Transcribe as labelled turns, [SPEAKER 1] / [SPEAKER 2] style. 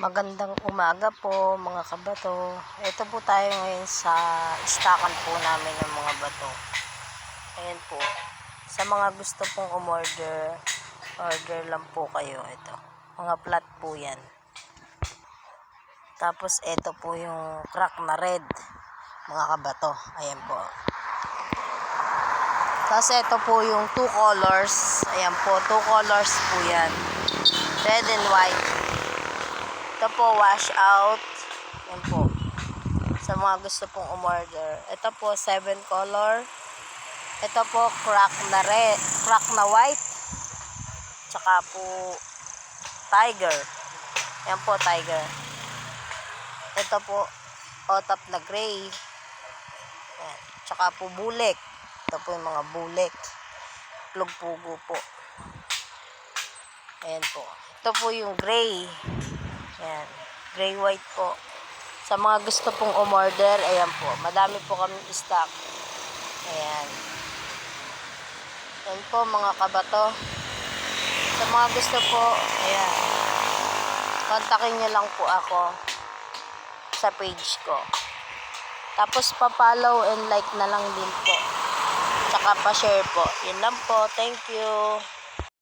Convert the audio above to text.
[SPEAKER 1] Magandang umaga po mga kabato. Ito po tayo ngayon sa istakan po namin ng mga bato. Ayan po. Sa mga gusto pong umorder, order lang po kayo. Ito. Mga plat po yan. Tapos ito po yung crack na red. Mga kabato. Ayan po. Tapos ito po yung 2 colors. Ayan po. 2 colors po yan. Red and white. Ito po, wash out. Yan po. Sa mga gusto pong umorder. Ito po, 7 color. Ito po, crack na red. Crack na white. Tsaka po, tiger. Yan po, tiger. Ito po, otap na gray. Yan. Tsaka po, bulik. Ito po yung mga bulik. Plug-pugo po. Ayan po. Ito po yung gray. Ayan. Gray white po. Sa mga gusto pong umorder, ayan po. Madami po kami stock. Ayan. Ayan po mga kabato. Sa mga gusto po, ayan. Kontakin nyo lang po ako sa page ko. Tapos pa-follow and like na lang din po. Tsaka pa-share po. Yun lang po. Thank you.